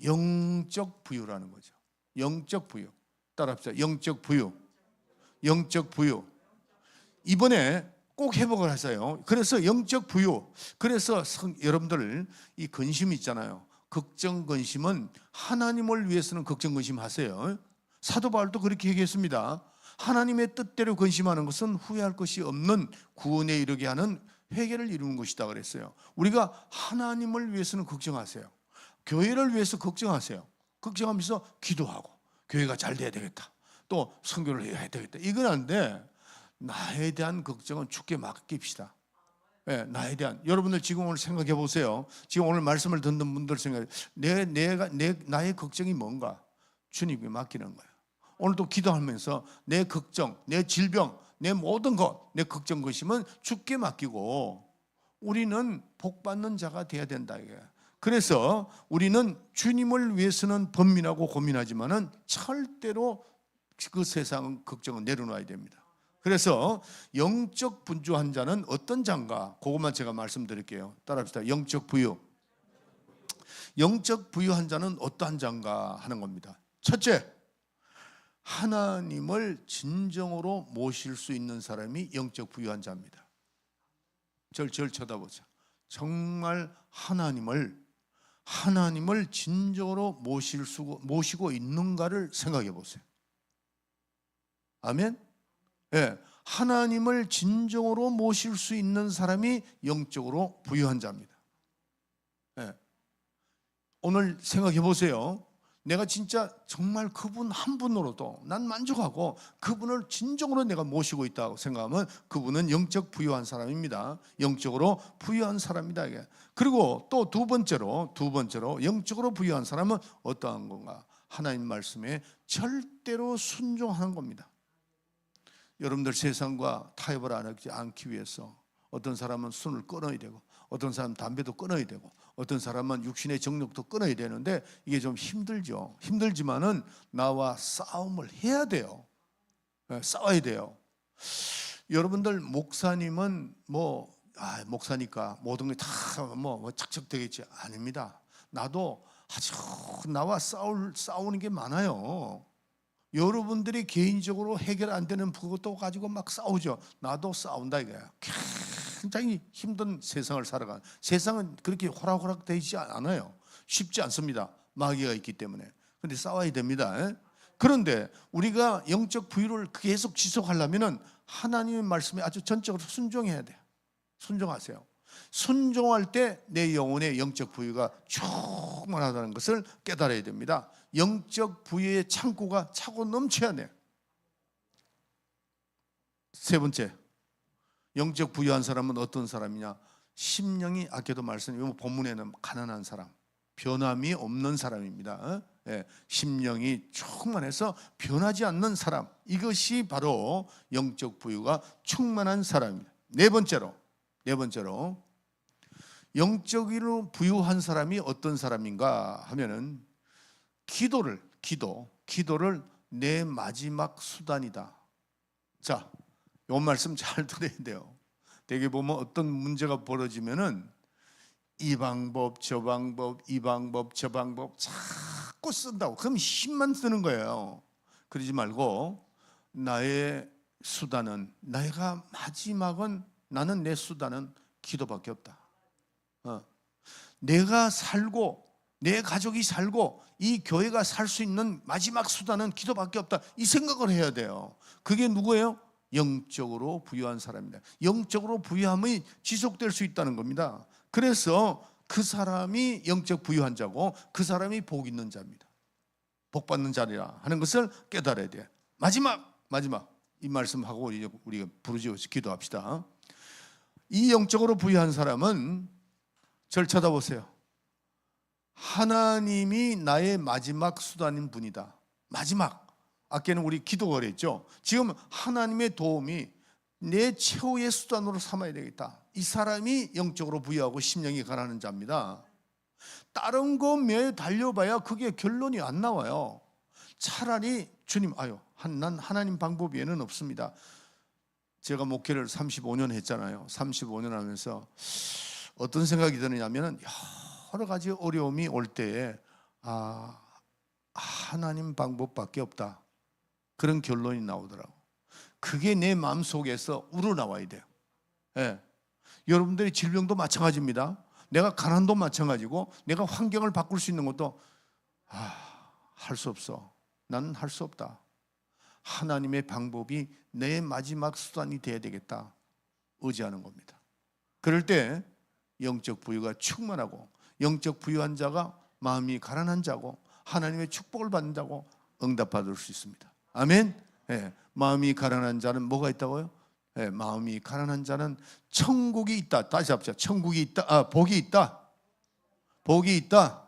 영적 부유라는 거죠. 영적 부유. 따라합시다. 영적 부유. 영적 부유. 이번에 꼭 회복을 하세요. 그래서 영적 부유. 그래서 여러분들 이 근심 있잖아요. 걱정 근심은 하나님을 위해서는 걱정 근심 하세요. 사도 바울도 그렇게 얘기했습니다. 하나님의 뜻대로 근심하는 것은 후회할 것이 없는 구원에 이르게 하는 회개를 이루는 것이다 그랬어요. 우리가 하나님을 위해서는 걱정하세요. 교회를 위해서 걱정하세요. 걱정하면서 기도하고 교회가 잘 돼야 되겠다. 또 선교를 해야 되겠다. 이건 안 돼. 나에 대한 걱정은 주께 맡깁시다. 네, 나에 대한. 여러분들 지금 오늘 생각해 보세요. 지금 오늘 말씀을 듣는 분들 생각해. 나의 걱정이 뭔가? 주님께 맡기는 거예요. 오늘도 기도하면서 내 걱정, 내 질병, 내 모든 것, 내 걱정 것이면 주께 맡기고 우리는 복 받는 자가 돼야 된다 이게. 그래서 우리는 주님을 위해서는 번민하고 고민하지만은 절대로 그 세상 걱정은 내려놔야 됩니다. 그래서 영적 분주한 자는 어떤 자인가? 그것만 제가 말씀드릴게요. 따라합시다. 영적 부유. 영적 부유한 자는 어떠한 자인가 하는 겁니다. 첫째, 하나님을 진정으로 모실 수 있는 사람이 영적 부유한 자입니다. 절 쳐다보자. 정말 하나님을 진정으로 모시고 있는가를 생각해 보세요. 아멘? 예, 하나님을 진정으로 모실 수 있는 사람이 영적으로 부유한 자입니다. 예, 오늘 생각해 보세요. 내가 진짜 정말 그분 한 분으로도 난 만족하고 그분을 진정으로 내가 모시고 있다고 생각하면 그분은 영적 부유한 사람입니다. 영적으로 부유한 사람이다. 그리고 또 두 번째로 영적으로 부유한 사람은 어떠한 건가? 하나님 말씀에 절대로 순종하는 겁니다. 여러분들 세상과 타협을 하지 않기 위해서 어떤 사람은 술을 끊어야 되고 어떤 사람은 담배도 끊어야 되고 어떤 사람은 육신의 정욕도 끊어야 되는데 이게 좀 힘들죠. 힘들지만은 나와 싸움을 해야 돼요. 싸워야 돼요. 여러분들 목사님은 목사니까 모든 게 다 착착 되겠지. 아닙니다. 나도 아주 나와 싸우는 게 많아요. 여러분들이 개인적으로 해결 안 되는 그것도 가지고 막 싸우죠. 나도 싸운다 이거야. 굉장히 힘든 세상을 살아가는. 세상은 그렇게 호락호락 되지 않아요. 쉽지 않습니다. 마귀가 있기 때문에. 그런데 싸워야 됩니다. 그런데 우리가 영적 부유를 계속 지속하려면 하나님의 말씀에 아주 전적으로 순종해야 돼요. 순종하세요. 순종할 때 내 영혼의 영적 부유가 충만하다는 것을 깨달아야 됩니다. 영적 부유의 창고가 차고 넘쳐야 돼요. 세 번째, 영적 부유한 사람은 어떤 사람이냐? 심령이 아까도 말씀드린 본문에는 가난한 사람, 변함이 없는 사람입니다. 심령이 충만해서 변하지 않는 사람, 이것이 바로 영적 부유가 충만한 사람입니다. 네 번째로 영적으로 부유한 사람이 어떤 사람인가 하면은 기도를 내 마지막 수단이다. 자, 이 말씀 잘 들어야 돼요. 대개 보면 어떤 문제가 벌어지면은 이 방법 저 방법 자꾸 쓴다고. 그럼 힘만 쓰는 거예요. 그러지 말고 나의 수단은 나는 내 수단은 기도밖에 없다. 내가 살고 내 가족이 살고 이 교회가 살 수 있는 마지막 수단은 기도밖에 없다. 이 생각을 해야 돼요. 그게 누구예요? 영적으로 부유한 사람입니다. 영적으로 부유함이 지속될 수 있다는 겁니다. 그래서 그 사람이 영적 부유한 자고 그 사람이 복 있는 자입니다. 복 받는 자리라 하는 것을 깨달아야 돼요. 마지막 이 말씀하고 이제 우리가 부르짖어서 기도합시다. 이 영적으로 부유한 사람은 절 쳐다보세요. 하나님이 나의 마지막 수단인 분이다. 마지막. 아까는 우리 기도가 그랬죠. 지금 하나님의 도움이 내 최후의 수단으로 삼아야 되겠다. 이 사람이 영적으로 부유하고 심령이 가난한 자입니다. 다른 거 매 달려봐야 그게 결론이 안 나와요. 차라리 주님, 난 하나님 방법 외에는 없습니다. 제가 목회를 35년 했잖아요. 35년 하면서 어떤 생각이 드느냐면 여러 가지 어려움이 올 때에 하나님 방법밖에 없다. 그런 결론이 나오더라고. 그게 내 마음속에서 우러나와야 돼요. 예. 여러분들의 질병도 마찬가지입니다. 내가 가난도 마찬가지고 내가 환경을 바꿀 수 있는 것도 할 수 없어. 나는 할 수 없다. 하나님의 방법이 내 마지막 수단이 돼야 되겠다. 의지하는 겁니다. 그럴 때 영적 부유가 충만하고 영적 부유한 자가 마음이 가난한 자고 하나님의 축복을 받는 자고 응답받을 수 있습니다. 아멘. 예, 마음이 가난한 자는 뭐가 있다고요? 예, 마음이 가난한 자는 천국이 있다. 다시 합시다. 천국이 있다. 복이 있다. 복이 있다.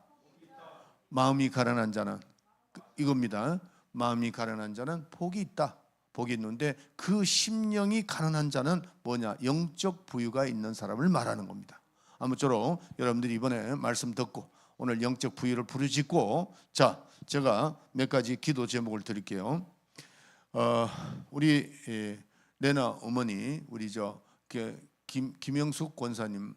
마음이 가난한 자는 이겁니다. 마음이 가난한 자는 복이 있다. 복이 있는데 그 심령이 가난한 자는 뭐냐? 영적 부유가 있는 사람을 말하는 겁니다. 아무쪼록 여러분들이 이번에 말씀 듣고 오늘 영적 부유를 부르짖고, 자, 제가 몇 가지 기도 제목을 드릴게요. 우리 레나 어머니, 우리 김영숙 권사님,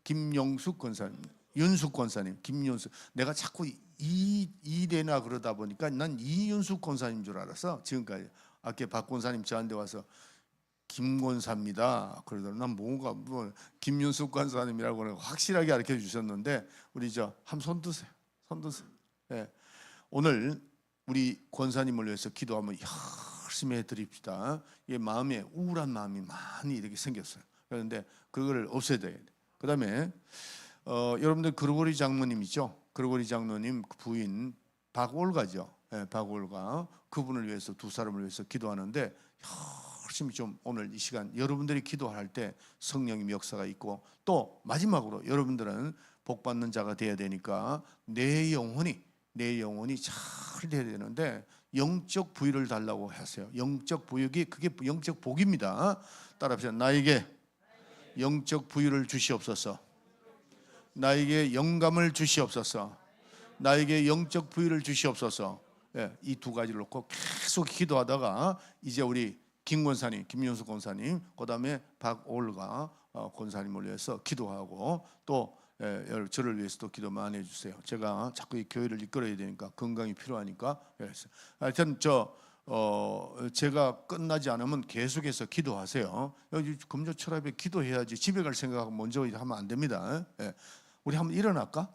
김영숙 권사님, 윤숙 권사님, 김윤숙. 내가 자꾸 이레나 그러다 보니까 난 이윤숙 권사님 줄 알았어. 지금까지. 아까 박 권사님 저한테 와서 김권사입니다. 그러더니 난 뭔가 김윤숙 권사님이라고 확실하게 가르쳐 주셨는데 우리 한번 손 드세요. 손 드세요. 네. 오늘 우리 권사님을 위해서 기도하면 열심히 해드립시다. 이 마음에 우울한 마음이 많이 이렇게 생겼어요. 그런데 그거를 없애야 돼요. 그다음에 여러분들 그르고리 장로님 있죠? 그르고리 장로님 부인 박올가죠. 네, 박올가 그분을 위해서 두 사람을 위해서 기도하는데 열심히 좀 오늘 이 시간 여러분들이 기도할 때 성령의 역사가 있고 또 마지막으로 여러분들은 복 받는 자가 돼야 되니까 내 영혼이 잘 돼야 되는데 영적 부유를 달라고 하세요. 영적 부유기 그게 영적 복입니다. 따라합시다. 나에게 영적 부유를 주시옵소서. 나에게 영감을 주시옵소서. 나에게 영적 부유를 주시옵소서. 예, 이 두 가지를 놓고 계속 기도하다가 이제 우리 김 권사님, 김윤수 권사님, 그다음에 박올가 권사님을 위해서 기도하고 또 저를 위해서도 기도 많이 해주세요. 제가 자꾸 이 교회를 이끌어야 되니까 건강이 필요하니까. 하여튼 제가 끝나지 않으면 계속해서 기도하세요. 여기 금조철합에 기도해야지 집에 갈 생각하고 먼저 하면 안 됩니다. 우리 한번 일어날까?